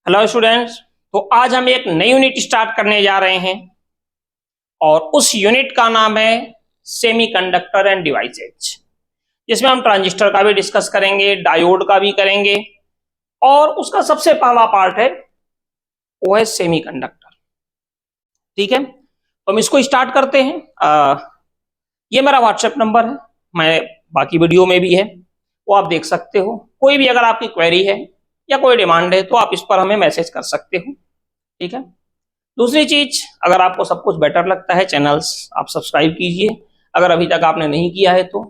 Hello students. तो आज हम एक नई यूनिट स्टार्ट करने जा रहे हैं और उस यूनिट का नाम है सेमीकंडक्टर एंड डिवाइसेज, जिसमें हम ट्रांजिस्टर का भी डिस्कस करेंगे, डायोड का भी करेंगे और उसका सबसे पहला पार्ट है वो है सेमीकंडक्टर। ठीक है, तो हम इसको स्टार्ट करते हैं। ये मेरा व्हाट्सएप नंबर है, मैं बाकी वीडियो में भी है, वो आप देख सकते हो। कोई भी अगर आपकी क्वेरी है या कोई डिमांड है तो आप इस पर हमें मैसेज कर सकते हो। ठीक है, दूसरी चीज, अगर आपको सब कुछ बेटर लगता है चैनल्स आप सब्सक्राइब कीजिए, अगर अभी तक आपने नहीं किया है तो।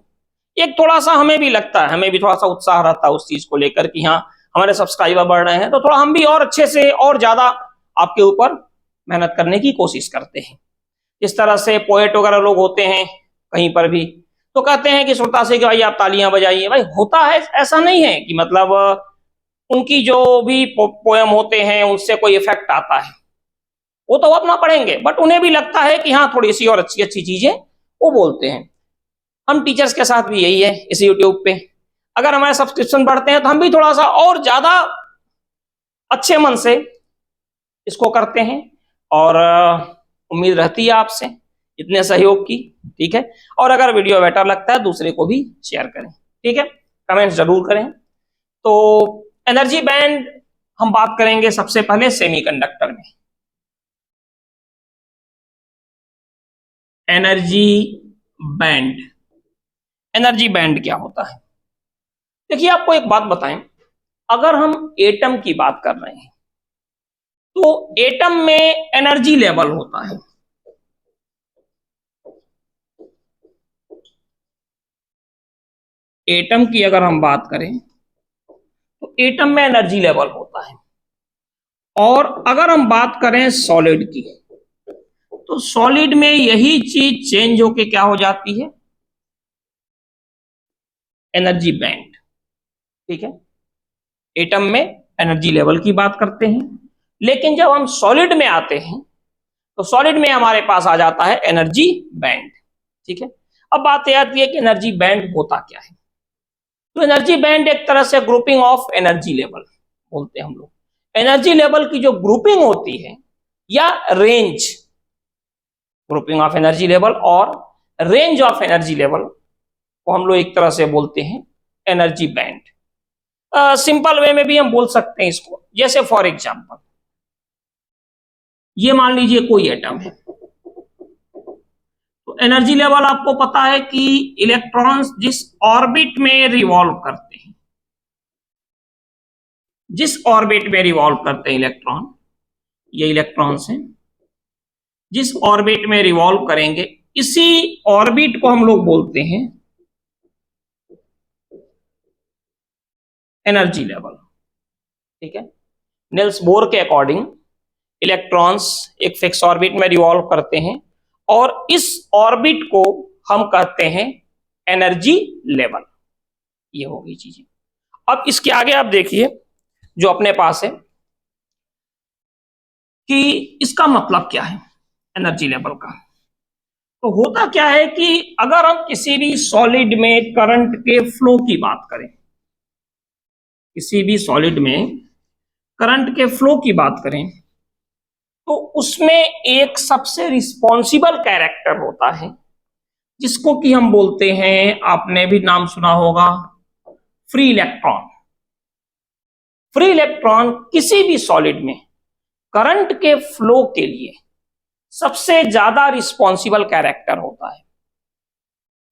एक थोड़ा सा हमें भी लगता है, हमें भी थोड़ा सा उत्साह रहता है उस चीज को लेकर कि हाँ हमारे सब्सक्राइबर बढ़ रहे हैं, तो थोड़ा हम भी और अच्छे से और ज्यादा आपके ऊपर मेहनत करने की कोशिश करते हैं। इस तरह से पोएट वगैरह लोग होते हैं कहीं पर भी, तो कहते हैं कि श्रोता से कि भाई आप तालियां बजाइए। भाई होता है, ऐसा नहीं है कि मतलब उनकी जो भी पोएम होते हैं उससे कोई इफेक्ट आता है, वो तो अपना पढ़ेंगे, बट उन्हें भी लगता है कि हाँ थोड़ी सी और अच्छी अच्छी चीजें वो बोलते हैं। हम टीचर्स के साथ भी यही है इस यूट्यूब पे, अगर हमारे सब्सक्रिप्शन बढ़ते हैं तो हम भी थोड़ा सा और ज्यादा अच्छे मन से इसको करते हैं और उम्मीद रहती है आपसे इतने सहयोग की। ठीक है, और अगर वीडियो बेटर लगता है दूसरे को भी शेयर करें। ठीक है, कमेंट्स जरूर करें। तो एनर्जी बैंड हम बात करेंगे सबसे पहले सेमीकंडक्टर में। एनर्जी बैंड, एनर्जी बैंड क्या होता है? देखिए आपको एक बात बताएं, अगर हम एटम की बात कर रहे हैं तो एटम में एनर्जी लेवल होता है। एटम की अगर हम बात करें तो एटम में एनर्जी लेवल होता है। और अगर हम बात करें सॉलिड की तो सॉलिड में यही चीज चेंज होके क्या हो जाती है? Energy band. ठीक है, एटम में एनर्जी लेवल की बात करते हैं, लेकिन जब हम सॉलिड में आते हैं तो सॉलिड में हमारे पास आ जाता है एनर्जी बैंड। ठीक है, अब बात यह आती है कि एनर्जी बैंड होता क्या है। तो एनर्जी बैंड एक तरह से ग्रुपिंग ऑफ एनर्जी लेवल बोलते हैं हम लोग। एनर्जी लेवल की जो ग्रुपिंग होती है या range, grouping of energy level और रेंज ऑफ एनर्जी लेवल को हम लोग एक तरह से बोलते हैं एनर्जी बैंड। सिंपल वे में भी हम बोल सकते हैं इसको, जैसे फॉर एग्जांपल ये मान लीजिए कोई एटम है, तो एनर्जी लेवल आपको पता है कि इलेक्ट्रॉन्स जिस ऑर्बिट में रिवॉल्व करते हैं, जिस ऑर्बिट में रिवॉल्व करते हैं इलेक्ट्रॉन, ये इलेक्ट्रॉन्स हैं, जिस ऑर्बिट में रिवॉल्व करेंगे इसी ऑर्बिट को हम लोग बोलते हैं एनर्जी लेवल। ठीक है, निल्स बोर के अकॉर्डिंग इलेक्ट्रॉन्स एक फिक्स ऑर्बिट में रिवॉल्व करते हैं और इस ऑर्बिट को हम कहते हैं एनर्जी लेवल। ये होगी चीजें। अब इसके आगे आप देखिए जो अपने पास है कि इसका मतलब क्या है एनर्जी लेवल का। तो होता क्या है कि अगर हम किसी भी सॉलिड में करंट के फ्लो की बात करें, किसी भी सॉलिड में करंट के फ्लो की बात करें, तो उसमें एक सबसे रिस्पॉन्सिबल कैरेक्टर होता है जिसको कि हम बोलते हैं, आपने भी नाम सुना होगा, फ्री इलेक्ट्रॉन। फ्री इलेक्ट्रॉन किसी भी सॉलिड में करंट के फ्लो के लिए सबसे ज्यादा रिस्पॉन्सिबल कैरेक्टर होता है।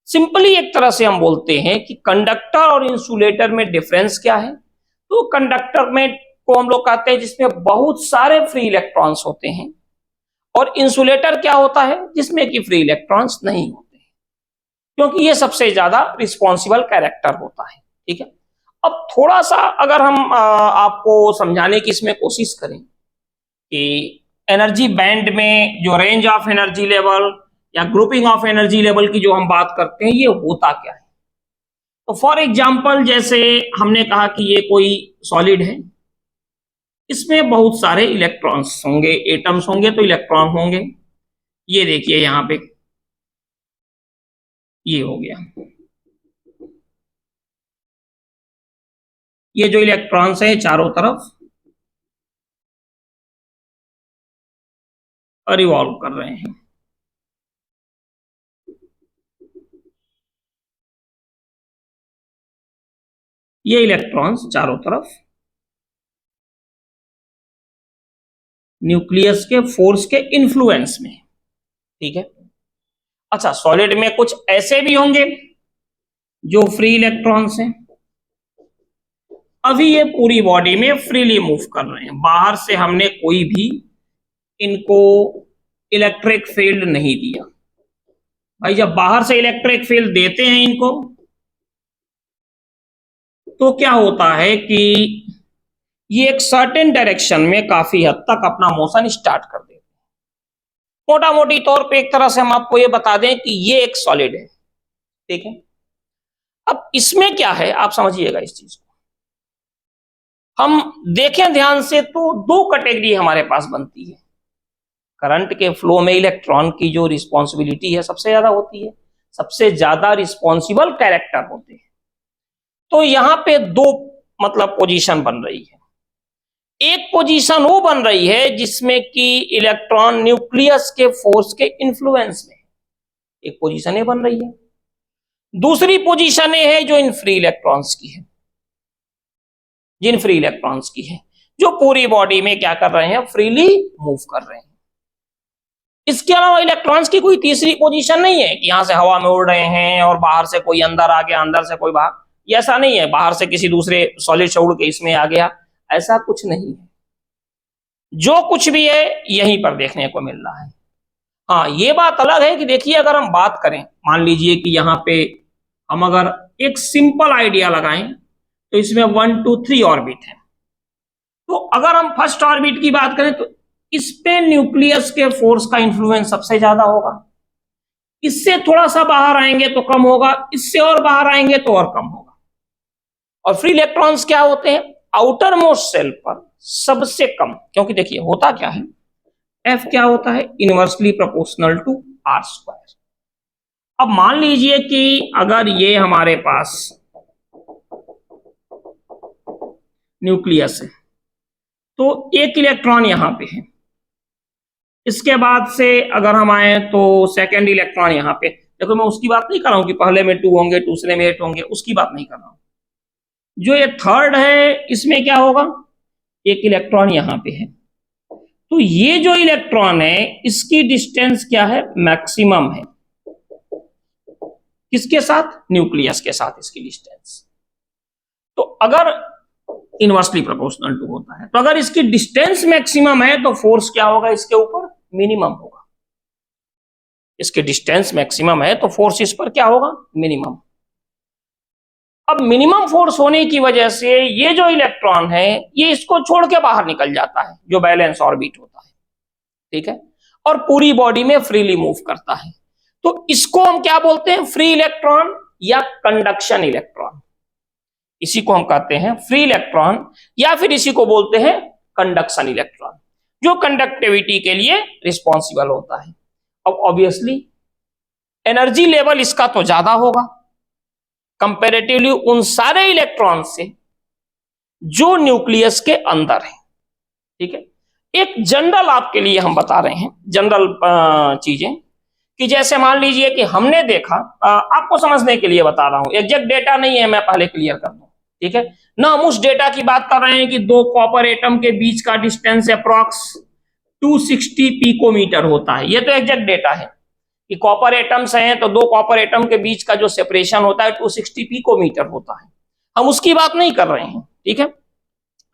सिंपली एक तरह से हम बोलते हैं कि कंडक्टर और इंसुलेटर में डिफरेंस क्या है। तो कंडक्टर में को हम लोग कहते हैं जिसमें बहुत सारे फ्री इलेक्ट्रॉन्स होते हैं, और इंसुलेटर क्या होता है जिसमें कि फ्री इलेक्ट्रॉन्स नहीं होते हैं, क्योंकि ये सबसे ज्यादा रिस्पॉन्सिबल कैरेक्टर होता है। ठीक है, अब थोड़ा सा अगर हम आपको समझाने की इसमें कोशिश करें कि एनर्जी बैंड में जो रेंज ऑफ एनर्जी लेवल या ग्रुपिंग ऑफ एनर्जी लेवल की जो हम बात करते हैं ये होता क्या है। तो फॉर एग्जांपल जैसे हमने कहा कि ये कोई सॉलिड है, इसमें बहुत सारे इलेक्ट्रॉन्स होंगे, एटम्स होंगे तो इलेक्ट्रॉन होंगे। ये देखिए यहां पे ये हो गया, ये जो इलेक्ट्रॉन्स है चारों तरफ रिवॉल्व कर रहे हैं। ये इलेक्ट्रॉन्स चारों तरफ न्यूक्लियस के फोर्स के इन्फ्लुएंस में, ठीक है। अच्छा, सॉलिड में कुछ ऐसे भी होंगे जो फ्री इलेक्ट्रॉन्स हैं। अभी ये पूरी बॉडी में फ्रीली मूव कर रहे हैं, बाहर से हमने कोई भी इनको इलेक्ट्रिक फील्ड नहीं दिया। भाई जब बाहर से इलेक्ट्रिक फील्ड देते हैं इनको, तो क्या होता है कि ये एक सर्टेन डायरेक्शन में काफी हद तक अपना मोशन स्टार्ट कर देते हैं। मोटा मोटी तौर पे एक तरह से हम आपको ये बता दें कि ये एक सॉलिड है, ठीक है। अब इसमें क्या है आप समझिएगा इस चीज को। हम देखें ध्यान से तो दो कैटेगरी हमारे पास बनती है। करंट के फ्लो में इलेक्ट्रॉन की जो रिस्पॉन्सिबिलिटी है सबसे ज्यादा होती है, सबसे ज्यादा रिस्पॉन्सिबल कैरेक्टर होते हैं। तो यहां पे दो मतलब पोजीशन बन रही है। एक पोजीशन वो बन रही है जिसमें कि इलेक्ट्रॉन न्यूक्लियस के फोर्स के इन्फ्लुएंस में, एक पोजीशन ये बन रही है। दूसरी पोजीशन ये है जो इन फ्री इलेक्ट्रॉन्स की है, जिन फ्री इलेक्ट्रॉन्स की है, जो पूरी बॉडी में क्या कर रहे हैं, फ्रीली मूव कर रहे हैं। इसके अलावा इलेक्ट्रॉन्स की कोई तीसरी पोजीशन नहीं है कि यहां से हवा में उड़ रहे हैं और बाहर से कोई अंदर आ गया, अंदर से कोई बाहर, ये ऐसा नहीं है। बाहर से किसी दूसरे सॉलिड से उड़ के इसमें आ गया, ऐसा कुछ नहीं है। जो कुछ भी है यहीं पर देखने को मिल रहा है। हाँ, ये बात अलग है कि देखिए अगर हम बात करें, मान लीजिए कि यहाँ पे हम अगर एक सिंपल आइडिया लगाएं तो इसमें 1 2 3 ऑर्बिट है। तो अगर हम फर्स्ट ऑर्बिट की बात करें तो इस पे न्यूक्लियस के फोर्स का इंफ्लुएंस सबसे ज्यादा होगा। इससे थोड़ा सा बाहर आएंगे तो कम होगा, इससे और बाहर आएंगे तो और कम होगा। और फ्री इलेक्ट्रॉन्स क्या होते हैं, आउटर मोस्ट शेल पर सबसे कम, क्योंकि देखिए होता क्या है, एफ क्या होता है, inversely proportional to R square. अब मान लीजिए कि अगर ये हमारे पास न्यूक्लियस है तो एक इलेक्ट्रॉन यहां पे है, इसके बाद से अगर हम आए तो सेकेंड इलेक्ट्रॉन यहां पे, देखो मैं उसकी बात नहीं कर रहा हूं कि पहले में 2 होंगे, दूसरे में 8 होंगे, उसकी बात नहीं कर रहा हूं। जो ये थर्ड है इसमें क्या होगा, एक इलेक्ट्रॉन यहां पे है। तो ये जो इलेक्ट्रॉन है इसकी डिस्टेंस क्या है, मैक्सिमम है। किसके साथ, न्यूक्लियस के साथ इसकी डिस्टेंस। तो अगर इनवर्सली प्रोपोर्शनल टू होता है, तो अगर इसकी डिस्टेंस मैक्सिमम है तो फोर्स क्या होगा इसके ऊपर, मिनिमम होगा। इसकी डिस्टेंस मैक्सिमम है तो फोर्स इस पर क्या होगा, मिनिमम। अब मिनिमम फोर्स होने की वजह से ये जो इलेक्ट्रॉन है ये इसको छोड़ के बाहर निकल जाता है, जो बैलेंस ऑर्बिट होता है, ठीक है, और पूरी बॉडी में फ्रीली मूव करता है। तो इसको हम क्या बोलते हैं, फ्री इलेक्ट्रॉन या कंडक्शन इलेक्ट्रॉन। इसी को हम कहते हैं फ्री इलेक्ट्रॉन या फिर इसी को बोलते हैं कंडक्शन इलेक्ट्रॉन, जो कंडक्टिविटी के लिए रिस्पॉन्सिबल होता है। अब ऑब्वियसली एनर्जी लेवल इसका तो ज्यादा होगा कंपैरेटिवली उन सारे इलेक्ट्रॉन से जो न्यूक्लियस के अंदर है, ठीक है। एक जनरल आपके लिए हम बता रहे हैं, जनरल चीजें, कि जैसे मान लीजिए कि हमने देखा, आपको समझने के लिए बता रहा हूं, एग्जैक्ट डेटा नहीं है, मैं पहले क्लियर कर दूं, ठीक है ना। हम उस डेटा की बात कर रहे हैं कि दो कॉपर एटम के बीच का डिस्टेंस अप्रॉक्स 260 पिकोमीटर होता है। ये तो एग्जैक्ट डेटा है कि कॉपर एटम्स हैं तो दो कॉपर एटम के बीच का जो सेपरेशन होता है 260 पिकोमीटर होता है। हम उसकी बात नहीं कर रहे हैं, ठीक है।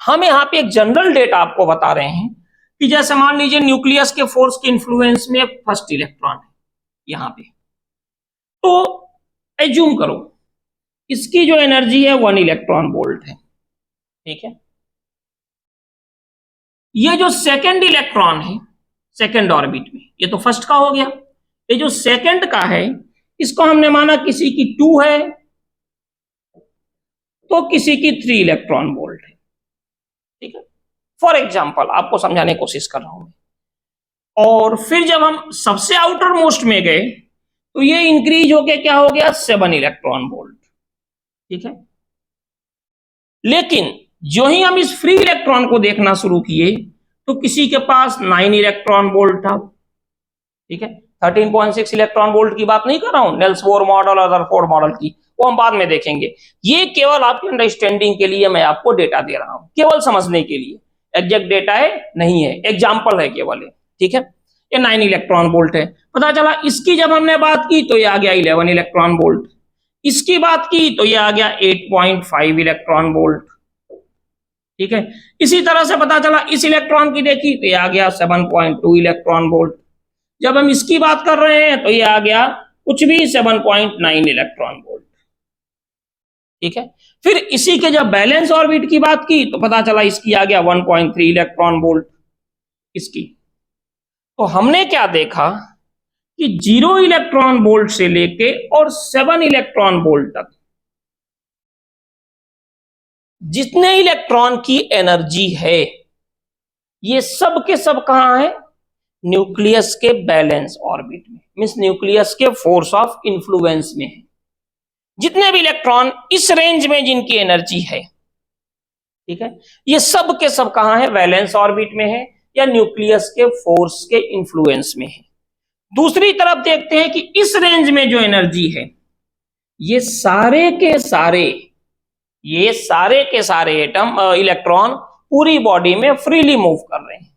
हम यहाँ पे एक जनरल डेटा आपको बता रहे हैं कि जैसे मान लीजिए न्यूक्लियस के फोर्स के इन्फ्लुएंस में फर्स्ट इलेक्ट्रॉन है यहां पे, तो एज्यूम करो इसकी जो एनर्जी है 1 इलेक्ट्रॉन वोल्ट है, ठीक है। ये जो सेकंड इलेक्ट्रॉन है सेकंड ऑर्बिट में, ये तो फर्स्ट का हो गया। ये जो सेकंड का है इसको हमने माना किसी की 2 है तो किसी की 3 इलेक्ट्रॉन वोल्ट है, ठीक है। फॉर एग्जाम्पल आपको समझाने की कोशिश कर रहा हूं। और फिर जब हम सबसे आउटर मोस्ट में गए तो ये इंक्रीज होके क्या हो गया, 7 इलेक्ट्रॉन वोल्ट, ठीक है। लेकिन जो ही हम इस फ्री इलेक्ट्रॉन को देखना शुरू किए तो किसी के पास 9 इलेक्ट्रॉन वोल्ट था, ठीक है, 13.6 इलेक्ट्रॉन वोल्ट की बात नहीं कर रहा हूं, नेल्स बोर मॉडल और रदरफोर्ड मॉडल की, वो हम बाद में देखेंगे। ये केवल आपकी अंडरस्टैंडिंग के लिए मैं आपको डेटा दे रहा हूं, केवल समझने के लिए, एग्जैक्ट डेटा है नहीं है, एग्जाम्पल है केवल है। ठीक है, ये 9 इलेक्ट्रॉन वोल्ट है, पता चला। इसकी जब हमने बात की तो ये आ गया 11 इलेक्ट्रॉन वोल्ट, इसकी बात की तो ये आ गया 8.5 इलेक्ट्रॉन वोल्ट। ठीक है, इसी तरह से पता चला इस इलेक्ट्रॉन की देखी तो ये आ गया 7.2 इलेक्ट्रॉन वोल्ट। जब हम इसकी बात कर रहे हैं तो ये आ गया कुछ भी 7.9 इलेक्ट्रॉन वोल्ट। ठीक है, फिर इसी के जब बैलेंस ऑर्बिट की बात की तो पता चला इसकी आ गया 1.3 इलेक्ट्रॉन वोल्ट इसकी। तो हमने क्या देखा कि 0 इलेक्ट्रॉन वोल्ट से लेके और 7 इलेक्ट्रॉन वोल्ट तक जितने इलेक्ट्रॉन की एनर्जी है ये सब के सब कहां है, न्यूक्लियस के बैलेंस ऑर्बिट में, मींस न्यूक्लियस के फोर्स ऑफ इन्फ्लुएंस में है। जितने भी इलेक्ट्रॉन इस रेंज में जिनकी एनर्जी है, ठीक है, ये सब के सब कहां है, वैलेंस ऑर्बिट में है या न्यूक्लियस के फोर्स के इन्फ्लुएंस में है। दूसरी तरफ देखते हैं कि इस रेंज में जो एनर्जी है ये सारे के सारे एटम इलेक्ट्रॉन पूरी बॉडी में फ्रीली मूव कर रहे हैं।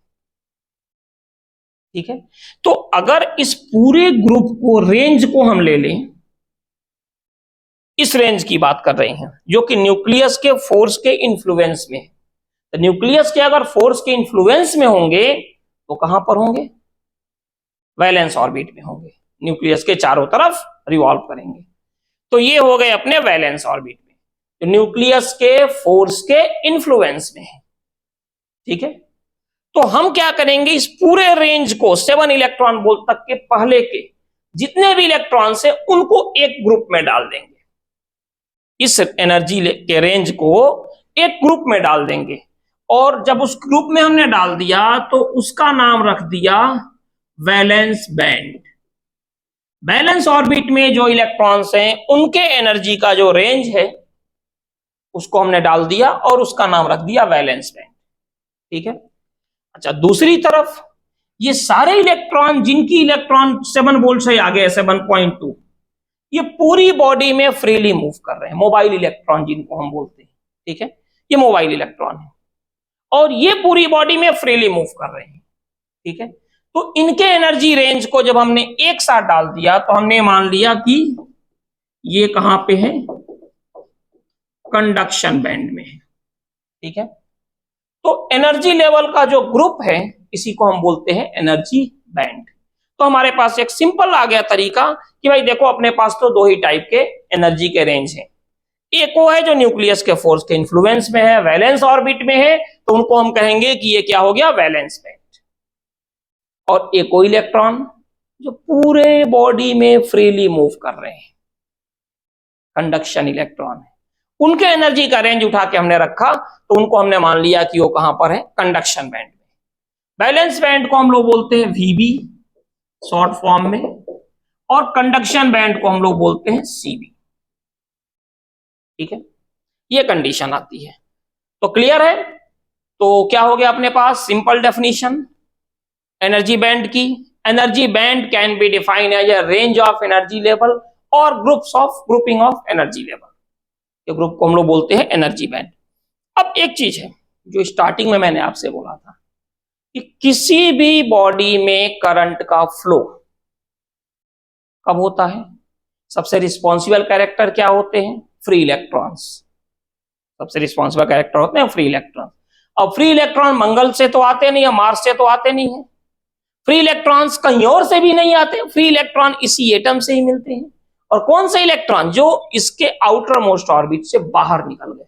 ठीक है, तो अगर इस पूरे ग्रुप को, रेंज को हम ले लें, इस रेंज की बात कर रहे हैं जो कि न्यूक्लियस के फोर्स के इन्फ्लुएंस में है, तो न्यूक्लियस के अगर फोर्स के इन्फ्लुएंस में होंगे तो कहां पर होंगे, वैलेंस ऑर्बिट में होंगे, न्यूक्लियस के चारों तरफ रिवॉल्व करेंगे। तो ये हो गए अपने वैलेंस ऑर्बिट में, तो न्यूक्लियस के फोर्स के इन्फ्लुएंस में है। ठीक है, तो हम क्या करेंगे, इस पूरे रेंज को 7 इलेक्ट्रॉन वोल्ट तक के पहले के जितने भी इलेक्ट्रॉन है उनको एक ग्रुप में डाल देंगे, इस एनर्जी के रेंज को एक ग्रुप में डाल देंगे, और जब उस ग्रुप में हमने डाल दिया तो उसका नाम रख दिया वैलेंस बैंड। बैलेंस ऑर्बिट में जो इलेक्ट्रॉन्स हैं उनके एनर्जी का जो रेंज है उसको हमने डाल दिया और उसका नाम रख दिया वैलेंस बैंड। ठीक है, अच्छा, दूसरी तरफ ये सारे इलेक्ट्रॉन जिनकी इलेक्ट्रॉन 7 वोल्ट से आगे है, 7.2, ये पूरी बॉडी में फ्रीली मूव कर रहे हैं, मोबाइल इलेक्ट्रॉन जिनको हम बोलते हैं। ठीक है, ये मोबाइल इलेक्ट्रॉन है और ये पूरी बॉडी में फ्रीली मूव कर रहे हैं। ठीक है, तो इनके एनर्जी रेंज को जब हमने एक साथ डाल दिया तो हमने मान लिया कि ये कहां पे है, कंडक्शन बैंड में है। ठीक है, तो एनर्जी लेवल का जो ग्रुप है इसी को हम बोलते हैं एनर्जी बैंड। तो हमारे पास एक सिंपल आ गया तरीका कि भाई देखो अपने पास तो दो ही टाइप के एनर्जी के रेंज हैं, एक वो है जो न्यूक्लियस के फोर्स के इन्फ्लुएंस में है, वैलेंस ऑर्बिट में है, तो उनको हम कहेंगे कि ये क्या हो गया, वैलेंस बैंड। और एक वो इलेक्ट्रॉन जो पूरे बॉडी में फ्रीली मूव कर रहे हैं, कंडक्शन इलेक्ट्रॉन है, उनके एनर्जी का रेंज उठा के हमने रखा तो उनको हमने मान लिया कि वो कहां पर है, कंडक्शन बैंड में। बैलेंस बैंड को हम लोग बोलते हैं वीबी शॉर्ट फॉर्म में, और कंडक्शन बैंड को हम लोग बोलते हैं सीबी। ठीक है, ये कंडीशन आती है। तो क्लियर है, तो क्या हो गया अपने पास, सिंपल डेफिनेशन एनर्जी बैंड की। Energy band can be defined as a range of energy level और ग्रुपिंग ऑफ एनर्जी लेवल, ये ग्रुप को हम लोग बोलते हैं एनर्जी बैंड। अब एक चीज है जो स्टार्टिंग में मैंने आपसे बोला था कि किसी भी बॉडी में करंट का फ्लो कब होता है, सबसे रिस्पॉन्सिबल कैरेक्टर क्या होते हैं, फ्री इलेक्ट्रॉन्स, सबसे रिस्पॉन्सिबल कैरेक्टर होते हैं फ्री इलेक्ट्रॉन। अब फ्री इलेक्ट्रॉन मंगल से तो आते नहीं है, मार्स से तो आते नहीं है, फ्री इलेक्ट्रॉन्स कहीं और से भी नहीं आते, फ्री इलेक्ट्रॉन इसी एटम से ही मिलते हैं। और कौन से इलेक्ट्रॉन, जो इसके आउटर मोस्ट ऑर्बिट से बाहर निकल गए।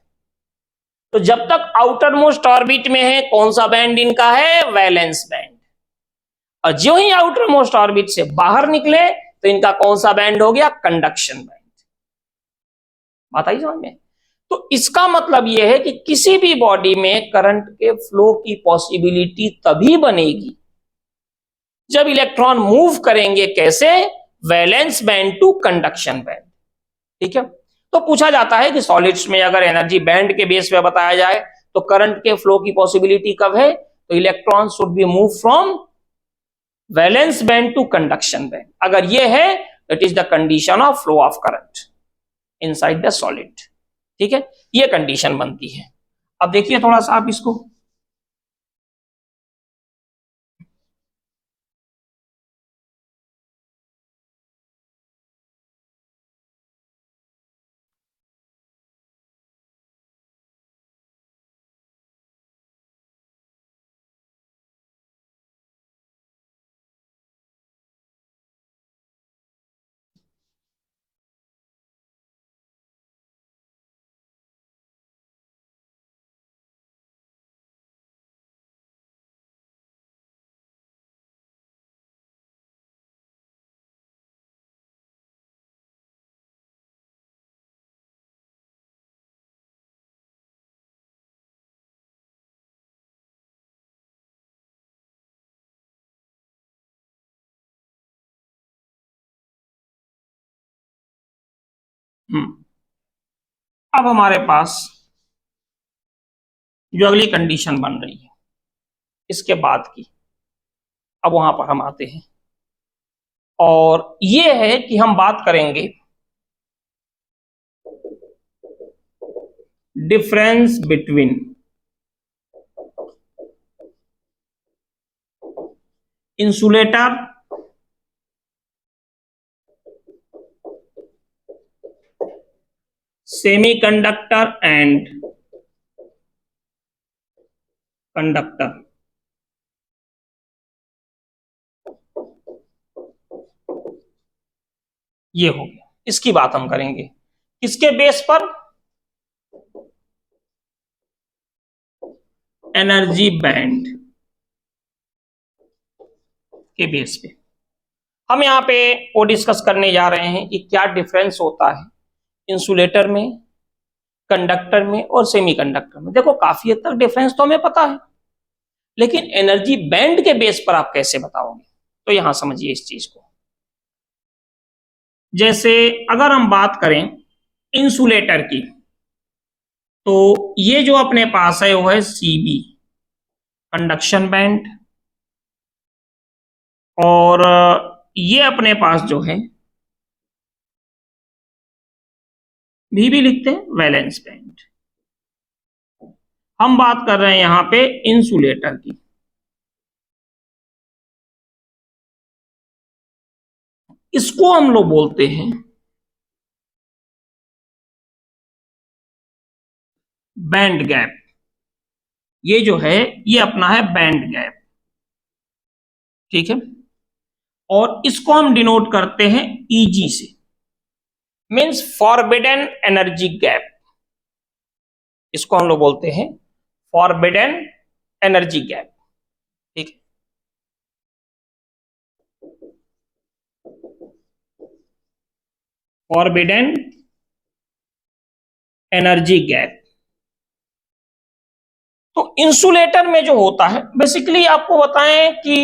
तो जब तक आउटर मोस्ट ऑर्बिट में है कौन सा बैंड इनका है, वैलेंस बैंड, और जो ही आउटर मोस्ट ऑर्बिट से बाहर निकले तो इनका कौन सा बैंड हो गया, कंडक्शन बैंड। बात आई समझ में। तो इसका मतलब यह है कि किसी भी बॉडी में करंट के फ्लो की पॉसिबिलिटी तभी बनेगी जब इलेक्ट्रॉन मूव करेंगे, कैसे, valence band to conduction band. ठीक है, तो पूछा जाता है कि सॉलिड्स में अगर एनर्जी बैंड के बेस पे बताया जाए तो करंट के फ्लो की पॉसिबिलिटी कब है, तो electron should be move from valence band to conduction band. अगर ये है, it is the condition of flow of current inside the solid. ठीक है, ये कंडीशन बनती है। अब देखिए थोड़ा सा आप इसको, अब हमारे पास जो अगली कंडीशन बन रही है इसके बाद की, अब वहां पर हम आते हैं, और ये है कि हम बात करेंगे difference between insulator semiconductor and conductor. ये हो गया, इसकी बात हम करेंगे किसके बेस पर, एनर्जी बैंड के बेस पे। हम यहां पे वो डिस्कस करने जा रहे हैं कि क्या डिफरेंस होता है इंसुलेटर में, कंडक्टर में और सेमीकंडक्टर में। देखो काफी हद तक डिफरेंस तो हमें पता है, लेकिन एनर्जी बैंड के बेस पर आप कैसे बताओगे, तो यहां समझिए इस चीज को। जैसे अगर हम बात करें इंसुलेटर की, तो ये जो अपने पास है वो है सीबी कंडक्शन बैंड, और ये अपने पास जो है भी लिखते हैं वैलेंस बैंड। हम बात कर रहे हैं यहां पे इंसुलेटर की, इसको हम लोग बोलते हैं बैंड गैप। ये जो है ये अपना है बैंड गैप, ठीक है, और इसको हम डिनोट करते हैं ईजी से, मींस फॉरबिडन एनर्जी गैप। इसको हम लोग बोलते हैं फॉरबिडन एनर्जी गैप, ठीक है। Forbidden energy gap. तो इंसुलेटर में जो होता है बेसिकली आपको बताएं कि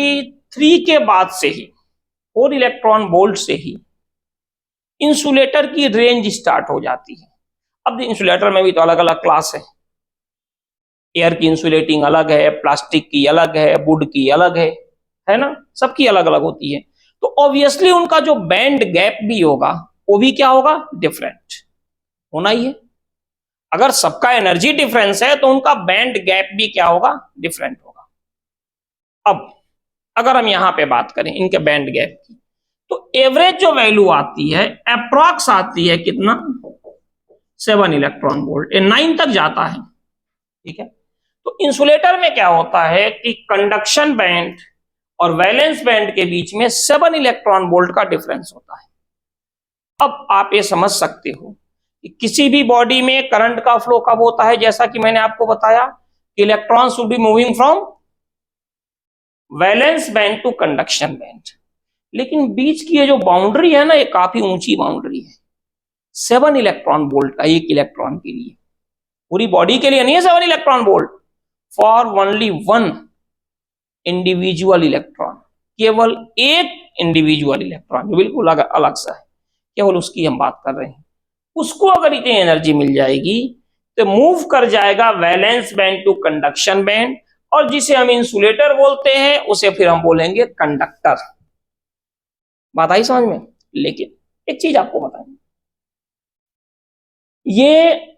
3 के बाद से ही, 4 इलेक्ट्रॉन वोल्ट से ही इंसुलेटर की रेंज स्टार्ट हो जाती है। अब इंसुलेटर में भी तो अलग अलग क्लास है, एयर की इंसुलेटिंग अलग है, प्लास्टिक की अलग है, वुड की अलग है ना, सबकी अलग अलग होती है। तो ऑब्वियसली उनका जो बैंड गैप भी होगा वो भी क्या होगा, डिफरेंट होना ही है। अगर सबका एनर्जी डिफरेंस है तो उनका बैंड गैप भी क्या होगा, डिफरेंट होगा। अब अगर हम यहां पे बात करें इनके बैंड गैप की, तो एवरेज जो वैल्यू आती है अप्रॉक्स आती है कितना, 7 इलेक्ट्रॉन वोल्ट, 9 तक जाता है, ठीक है। तो इंसुलेटर में क्या होता है कि कंडक्शन बैंड और वैलेंस बैंड के बीच में 7 इलेक्ट्रॉन वोल्ट का डिफरेंस होता है। अब आप ये समझ सकते हो कि किसी भी बॉडी में करंट का फ्लो कब होता है, जैसा कि मैंने आपको बताया कि electrons should be moving from valence band to conduction band. लेकिन बीच की ये जो बाउंड्री है ना, ये काफी ऊंची बाउंड्री है, 7 इलेक्ट्रॉन वोल्ट का एक इलेक्ट्रॉन के लिए, पूरी बॉडी के लिए नहीं है 7 electron volt, for only 1 individual electron, केवल एक इंडिविजुअल इलेक्ट्रॉन जो बिल्कुल अलग सा है, केवल उसकी हम बात कर रहे हैं। उसको अगर इतनी एनर्जी मिल जाएगी तो मूव कर जाएगा valence band to conduction band, और जिसे हम इंसुलेटर बोलते हैं उसे फिर हम बोलेंगे कंडक्टर। बात आई समझ में? लेकिन एक चीज आपको बताएं, ये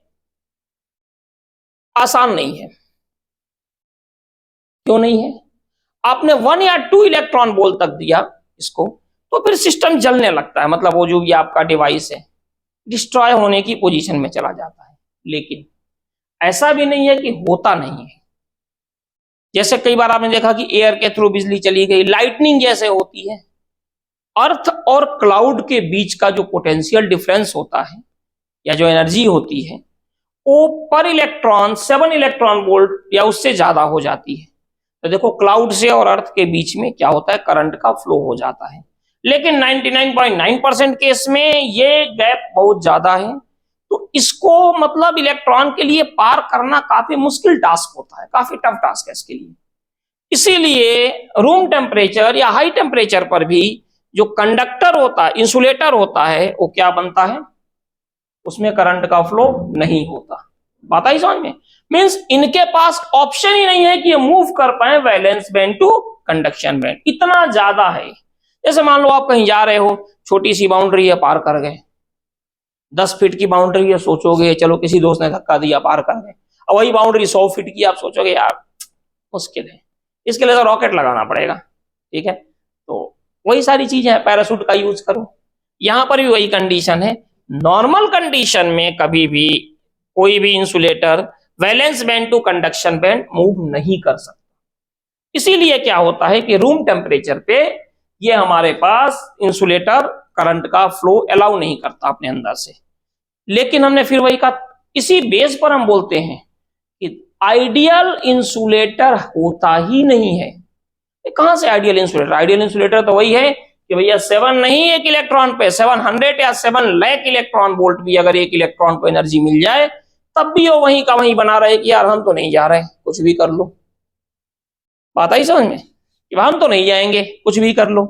आसान नहीं है। क्यों नहीं है? आपने 1 या 2 इलेक्ट्रॉन वोल्ट तक दिया इसको, तो फिर सिस्टम जलने लगता है, मतलब वो जो भी आपका डिवाइस है डिस्ट्रॉय होने की पोजीशन में चला जाता है। लेकिन ऐसा भी नहीं है कि होता नहीं है। जैसे कई बार आपने देखा कि एयर के थ्रू बिजली चली गई, लाइटनिंग जैसे होती है। अर्थ और क्लाउड के बीच का जो पोटेंशियल डिफरेंस होता है या जो एनर्जी होती है वो पर इलेक्ट्रॉन 7 इलेक्ट्रॉन वोल्ट या उससे ज्यादा हो जाती है। तो देखो क्लाउड से और अर्थ के बीच में क्या होता है, करंट का फ्लो हो जाता है। लेकिन 99.9% केस में ये गैप बहुत ज्यादा है, तो इसको मतलब इलेक्ट्रॉन के लिए पार करना काफी मुश्किल टास्क होता है, काफी टफ टास्क है इसके लिए। इसीलिए रूम टेम्परेचर या हाई टेम्परेचर पर भी जो कंडक्टर होता है, इंसुलेटर होता है, वो क्या बनता है, उसमें करंट का फ्लो नहीं होता। बात आई समझ में? मींस इनके पास ऑप्शन ही नहीं है कि ये मूव कर पाए valence band to conduction band, इतना ज्यादा है। जैसे मान लो आप कहीं जा रहे हो, छोटी सी बाउंड्री है, पार कर गए, 10 फीट की बाउंड्री है, सोचोगे चलो किसी दोस्त ने धक्का दिया पार कर गए। और वही बाउंड्री 100 फीट की, आप सोचोगे यार मुश्किल है, इसके लिए तो रॉकेट लगाना पड़ेगा। ठीक है, तो वही सारी चीजें हैं, पैराशूट का यूज करो। यहां पर भी वही कंडीशन है। नॉर्मल कंडीशन में कभी भी कोई भी insulator valence band to conduction band move नहीं कर सकता। इसीलिए क्या होता है कि रूम टेम्परेचर पे ये हमारे पास इंसुलेटर करंट का फ्लो अलाउ नहीं करता अपने अंदर से। लेकिन हमने फिर वही कहा, इसी बेस पर हम बोलते हैं कि आइडियल इंसुलेटर होता ही नहीं है। कहां से आइडियल इंसुलेटर? आइडियल इंसुलेटर तो वही है कि भैया 7 नहीं, एक इलेक्ट्रॉन पे 700 या 7 लाख इलेक्ट्रॉन वोल्ट भी अगर एक इलेक्ट्रॉन को एनर्जी मिल जाए तब भी वो वहीं का वहीं बना रहे कि यार हम तो नहीं जा रहे, कुछ भी कर लो। बात आई समझ में कि हम तो नहीं जाएंगे, कुछ भी कर लो,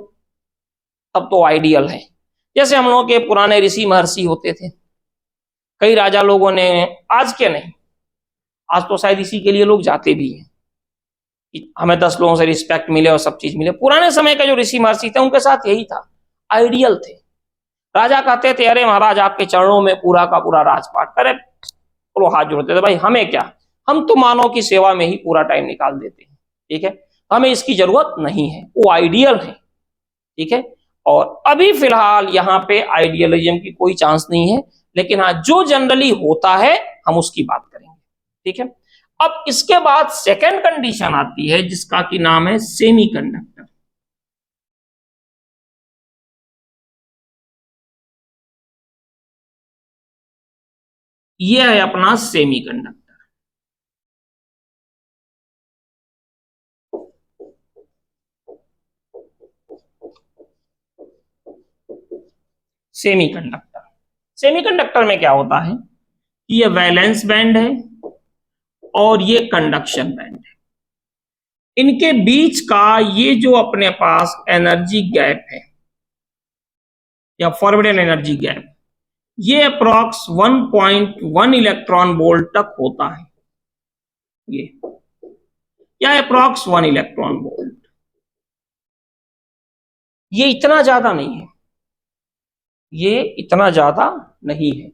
तब तो आइडियल है। जैसे हम लोगों के पुराने ऋषि महर्षि होते थे, कई राजा लोगों ने, आज के नहीं, आज तो शायद इसी के लिए लोग जाते भी हैं कि हमें 10 लोगों से रिस्पेक्ट मिले और सब चीज मिले। पुराने समय का जो ऋषि महर्षि थे उनके साथ यही था, आइडियल थे। राजा कहते थे अरे महाराज आपके चरणों में पूरा का पूरा राजपाट करे, तो लोग हाथ जोड़ते थे, भाई हमें क्या, हम तो मानव की सेवा में ही पूरा टाइम निकाल देते हैं। ठीक है, हमें इसकी जरूरत नहीं है, वो आइडियल है। ठीक है, और अभी फिलहाल यहाँ पे आइडियलिज्म की कोई चांस नहीं है, लेकिन हाँ जो जनरली होता है हम उसकी बात करेंगे। ठीक है, अब इसके बाद सेकेंड कंडीशन आती है जिसका की नाम है सेमीकंडक्टर। यह है अपना सेमीकंडक्टर। सेमीकंडक्टर, सेमीकंडक्टर में क्या होता है कि ये वैलेंस बैंड है और ये कंडक्शन बैंड है। इनके बीच का ये जो अपने पास एनर्जी गैप है या फॉरवर्डेड एनर्जी गैप, ये अप्रॉक्स 1.1 इलेक्ट्रॉन वोल्ट तक होता है। ये या अप्रॉक्स 1 इलेक्ट्रॉन वोल्ट, ये इतना ज्यादा नहीं है, ये इतना ज्यादा नहीं है।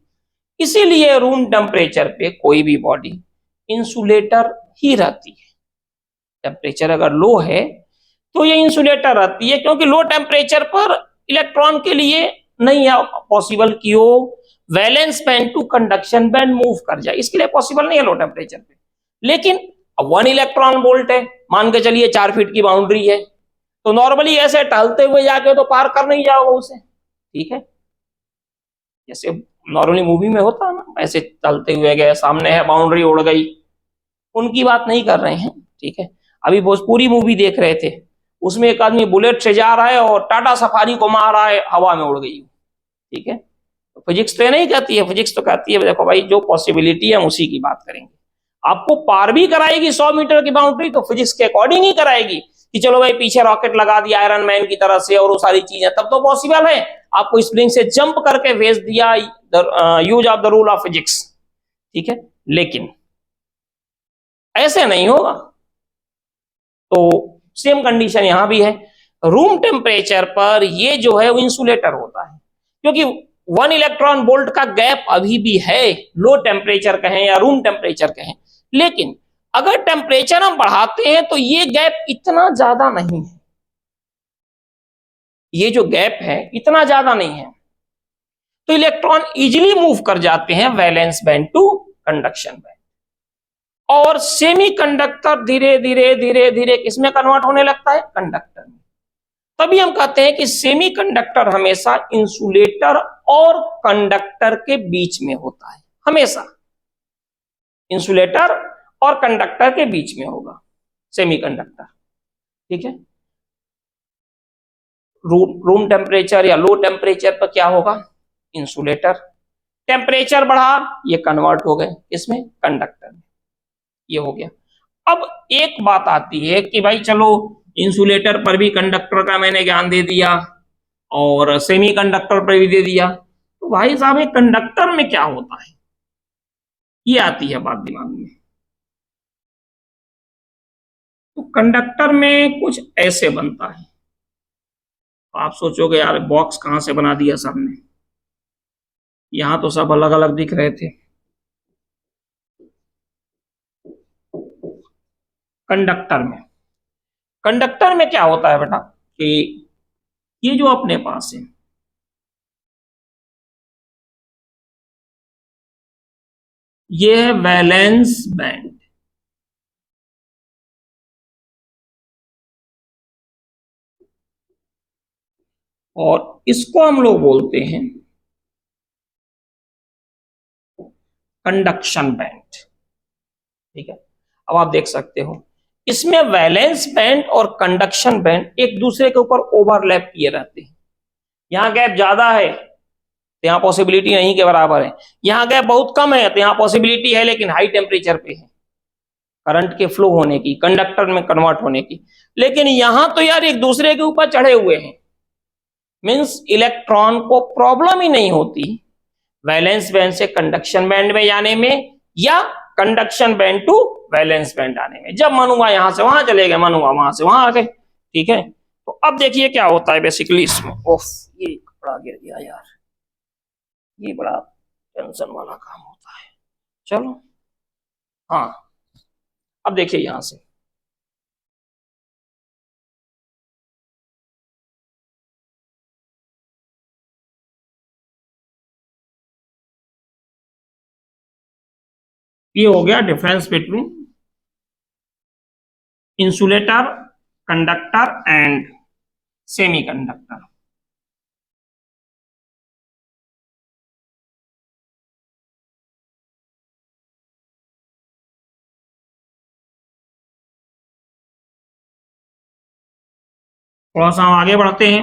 इसीलिए रूम टेम्परेचर पे कोई भी बॉडी इंसुलेटर ही रहती है। टेम्परेचर अगर लो है तो ये इंसुलेटर रहती है, क्योंकि लो टेम्परेचर पर इलेक्ट्रॉन के लिए नहीं है पॉसिबल कि वो valence band to conduction band move कर जाए, इसके लिए पॉसिबल नहीं है लो टेम्परेचर पे। लेकिन 1 इलेक्ट्रॉन वोल्ट है, मान के चलिए 4 फीट की बाउंड्री है, तो नॉर्मली ऐसे टहलते हुए जाके तो पार कर नहीं जाओगे उसे। ठीक है, जैसे नॉर्मली मूवी में होता है ना, ऐसे चलते हुए गए, सामने है बाउंड्री उड़ गई, उनकी बात नहीं कर रहे हैं। ठीक है, अभी भोजपुरी मूवी देख रहे थे, उसमें एक आदमी बुलेट से जा रहा है और टाटा सफारी को मार रहा है, हवा में उड़ गई। ठीक है, तो फिजिक्स तो ये नहीं कहती है, फिजिक्स तो कहती है देखो भाई जो पॉसिबिलिटी है उसी की बात करेंगे। आपको पार भी कराएगी 100 मीटर की बाउंड्री तो फिजिक्स के अकॉर्डिंग ही कराएगी कि चलो भाई पीछे रॉकेट लगा दिया आयरन मैन की तरह से और वो सारी चीजें, तब तो पॉसिबल है। आपको स्प्रिंग से जंप करके भेज दिया, use of the rule of physics. ठीक है, लेकिन ऐसे नहीं होगा। तो सेम कंडीशन यहां भी है। रूम टेम्परेचर पर ये जो है वो इंसुलेटर होता है, क्योंकि 1 इलेक्ट्रॉन वोल्ट का गैप अभी भी है, लो टेम्परेचर कहें या रूम टेम्परेचर कहें। लेकिन अगर टेम्परेचर हम बढ़ाते हैं तो ये गैप इतना ज्यादा नहीं है, ये जो गैप है इतना ज्यादा नहीं है, तो इलेक्ट्रॉन इजीली मूव कर जाते हैं valence band to conduction band. और सेमीकंडक्टर धीरे धीरे धीरे धीरे किसमें कन्वर्ट होने लगता है? कंडक्टर में। तभी हम कहते हैं कि सेमीकंडक्टर हमेशा इंसुलेटर और कंडक्टर के बीच में होता है, हमेशा इंसुलेटर और कंडक्टर के बीच में होगा सेमीकंडक्टर। ठीक है, रूम टेम्परेचर या लो टेम्परेचर पर क्या होगा? इंसुलेटर। टेम्परेचर बढ़ा, ये कन्वर्ट हो गए इसमें कंडक्टर में, ये हो गया। अब एक बात आती है कि भाई चलो इंसुलेटर पर भी कंडक्टर का मैंने ज्ञान दे दिया और सेमीकंडक्टर पर भी दे दिया, तो भाई साहब एक कंडक्टर में क्या होता है, ये आती है बात दिमाग में। तो कंडक्टर में कुछ ऐसे बनता है, तो आप सोचोगे यार बॉक्स कहां से बना दिया सबने, यहां तो सब अलग अलग दिख रहे थे। कंडक्टर में क्या होता है बेटा कि ये जो अपने पास है, ये है वैलेंस बैंड, और इसको हम लोग बोलते हैं कंडक्शन बैंड। ठीक है, अब आप देख सकते हो इसमें वैलेंस बैंड और कंडक्शन बैंड एक दूसरे के ऊपर ओवरलैप किए रहते हैं। यहां गैप ज्यादा है तो यहां पॉसिबिलिटी नहीं के बराबर है, यहां गैप बहुत कम है तो यहां पॉसिबिलिटी है लेकिन हाई टेम्परेचर पे है करंट के फ्लो होने की, कंडक्टर में कन्वर्ट होने की। लेकिन यहां तो यार एक दूसरे के ऊपर चढ़े हुए हैं, मींस इलेक्ट्रॉन को प्रॉब्लम ही नहीं होती वैलेंस बैंड से कंडक्शन बैंड में जाने में या conduction band to valence band आने में। जब मन हुआ यहां से वहां चले गए, मन हुआ वहां से वहां आ गए। ठीक है, तो अब देखिए क्या होता है बेसिकली इसमें। ओफ, ये कपड़ा गिर गया यार, ये बड़ा टेंशन वाला काम होता है। चलो हाँ, अब देखिए यहां से ये हो गया difference between insulator, conductor and semiconductor. थोड़ा सा हम आगे बढ़ते हैं।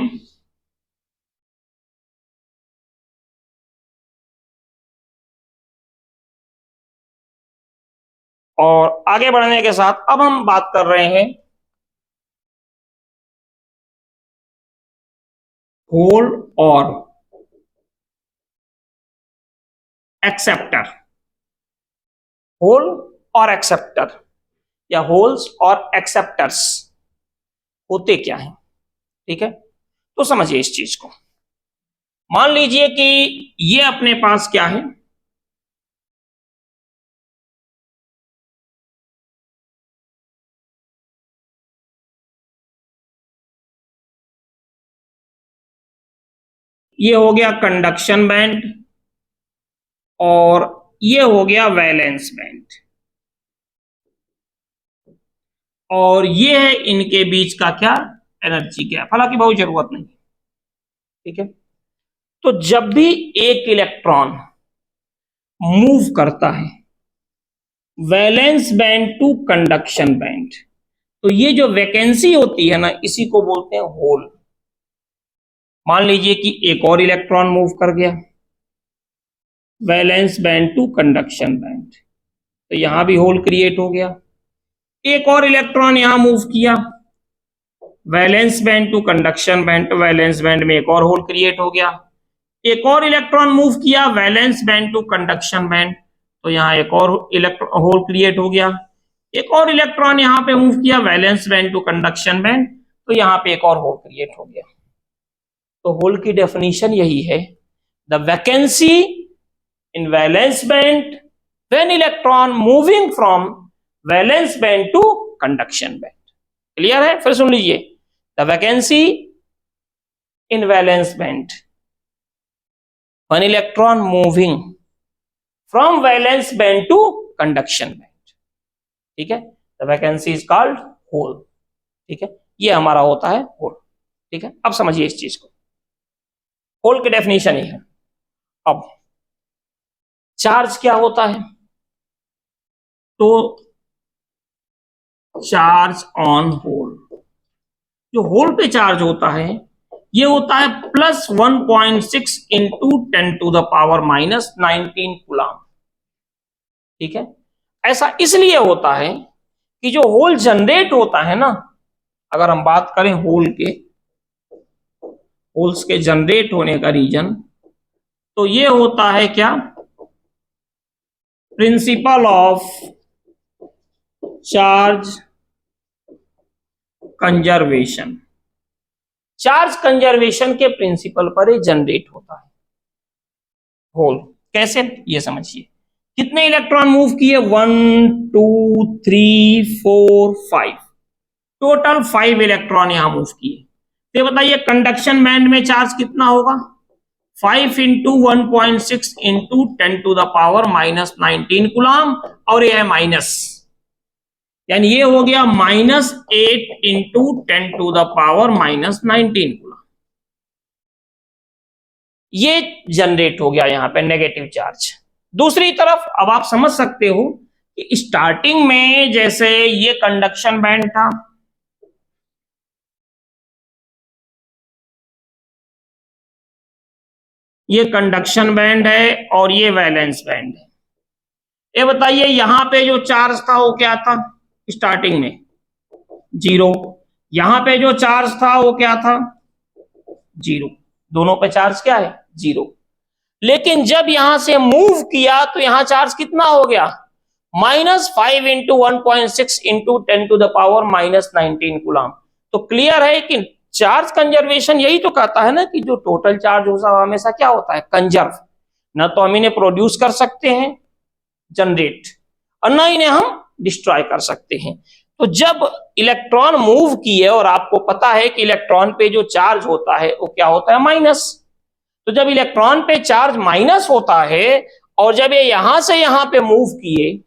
और आगे बढ़ने के साथ अब हम बात कर रहे हैं होल और एक्सेप्टर। होल और एक्सेप्टर या होल्स और एक्सेप्टर्स होते क्या हैं? ठीक है, तो समझिए इस चीज को। मान लीजिए कि ये अपने पास क्या है, ये हो गया कंडक्शन बैंड और ये हो गया वैलेंस बैंड, और ये है इनके बीच का क्या? Energy gap. हालांकि बहुत जरूरत नहीं। ठीक है, तो जब भी एक इलेक्ट्रॉन मूव करता है valence band to conduction band, तो ये जो वैकेंसी होती है ना, इसी को बोलते हैं होल। मान लीजिए कि एक और इलेक्ट्रॉन मूव कर गया valence band to conduction band, तो यहां भी होल क्रिएट हो गया। एक और इलेक्ट्रॉन यहां मूव किया valence band to conduction band, तो वैलेंस बैंड में एक और होल क्रिएट हो गया। एक और इलेक्ट्रॉन मूव किया valence band to conduction band, तो यहां एक और इलेक्ट्रॉन होल क्रिएट हो गया। एक और इलेक्ट्रॉन यहां पे मूव किया valence band to conduction band, तो यहां पे एक और होल क्रिएट हो गया। तो होल की डेफिनेशन यही है, the vacancy in valence band when electron moving from valence band to conduction band. Clear है? फिर सुन लीजिए, the vacancy in valence band when electron moving from valence band to conduction band, ठीक है, the vacancy is called hole. ठीक है, ये हमारा होता है होल। ठीक है, अब समझिए इस चीज को, होल की डेफिनेशन ये है। अब चार्ज क्या होता है? तो चार्ज ऑन होल, जो होल पे चार्ज होता है ये होता है प्लस 1.6 इंटू 10⁻⁻19 कूलम। ठीक है, ऐसा इसलिए होता है कि जो होल जनरेट होता है ना, अगर हम बात करें होल के, होल्स के जनरेट होने का रीजन, तो ये होता है क्या? Principle of charge conservation. Charge conservation के प्रिंसिपल पर ही जनरेट होता है होल। कैसे? ये समझिए, कितने इलेक्ट्रॉन मूव किए? 1 2 3 4 5, टोटल 5 इलेक्ट्रॉन यहां मूव किए। तो बताइए कंडक्शन बैंड में चार्ज कितना होगा? 5 इंटू 1.6 इंटू 10⁻⁻19 कूलम, और यह है माइनस, यानी ये हो गया -8 इंटू 10⁻⁻19 कूलम। ये जनरेट हो गया यहां पे नेगेटिव चार्ज। दूसरी तरफ अब आप समझ सकते हो कि स्टार्टिंग में जैसे ये कंडक्शन बैंड था, ये कंडक्शन बैंड है और ये वैलेंस बैंड है। ये बताइए यहां पे जो चार्ज था वो क्या था? स्टार्टिंग में 0। यहां पे जो चार्ज था वो क्या था? 0। दोनों पे चार्ज क्या है? 0। लेकिन जब यहां से मूव किया तो यहां चार्ज कितना हो गया? -5 इंटू 1.6 इंटू 10⁻⁻19 कूलम। तो क्लियर है कि चार्ज कंजर्वेशन यही तो कहता है ना कि जो टोटल चार्ज होता है हमेशा क्या होता है? कंजर्व। ना तो हम इन्हें प्रोड्यूस कर सकते हैं जनरेट, और ना इन्हें हम डिस्ट्रॉय कर सकते हैं। तो जब इलेक्ट्रॉन मूव किए, और आपको पता है कि इलेक्ट्रॉन पे जो चार्ज होता है वो क्या होता है? माइनस। तो जब इलेक्ट्रॉन पे चार्ज माइनस होता है और जब ये यहां से यहां पे मूव किए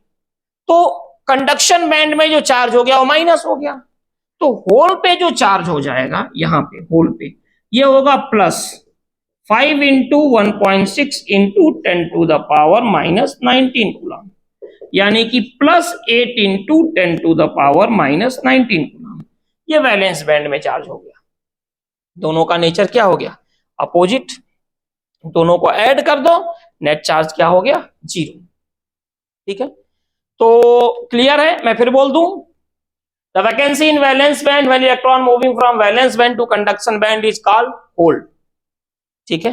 तो कंडक्शन बैंड में जो चार्ज हो गया वो माइनस हो गया। तो होल पे जो चार्ज हो जाएगा यहां पे होल पे, ये होगा प्लस 5 इंटू 1.6 इंटू 10⁻⁻19 कूलम, यानी कि +8 इंटू 10⁻⁻19 कूलम। ये वैलेंस बैंड में चार्ज हो गया। दोनों का नेचर क्या हो गया? अपोजिट। दोनों को ऐड कर दो, नेट चार्ज क्या हो गया? 0। ठीक है, तो क्लियर है? मैं फिर बोल दूं, the vacancy in valence band when electron moving from valence band to conduction band is called hole. ठीक है,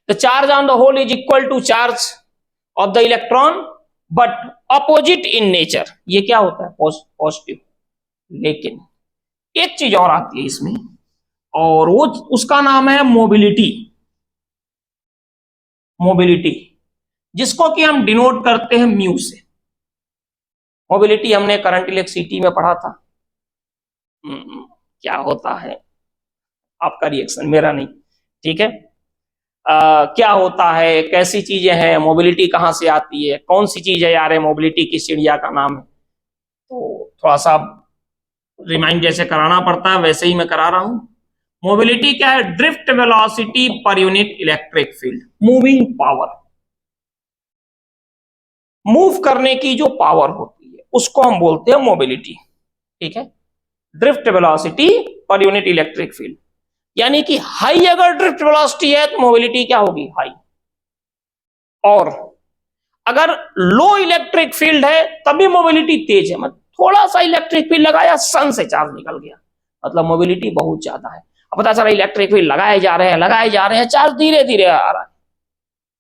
the charge on the hole is equal to charge of the electron but opposite in nature. ये क्या होता है? Positive. लेकिन एक चीज और आती है इसमें, और वो उसका नाम है मोबिलिटी। मोबिलिटी, जिसको कि हम डिनोट करते हैं म्यू से। मोबिलिटी हमने करंट इलेक्ट्रिसिटी में पढ़ा था। क्या होता है? आपका रिएक्शन, मेरा नहीं। ठीक है, क्या होता है, कैसी चीजें हैं, मोबिलिटी कहां से आती है, कौन सी चीज है यार, मोबिलिटी किस चिड़िया का नाम है? तो थोड़ा सा रिमाइंड जैसे कराना पड़ता है वैसे ही मैं करा रहा हूं। मोबिलिटी क्या है? Drift velocity per unit electric field, moving power. Move करने की जो पावर होती है उसको हम बोलते हैं मोबिलिटी। ठीक है, drift velocity per unit electric field, यानी कि हाई अगर ड्रिफ्ट वेलोसिटी है तो मोबिलिटी क्या होगी? हाई। और अगर लो इलेक्ट्रिक फील्ड है तभी मोबिलिटी तेज है। मतलब थोड़ा सा इलेक्ट्रिक फील्ड लगाया, सन से चार्ज निकल गया, मतलब मोबिलिटी बहुत ज्यादा है। अब पता चला इलेक्ट्रिक फील्ड लगाए जा रहे हैं, चार्ज धीरे धीरे आ रहा है,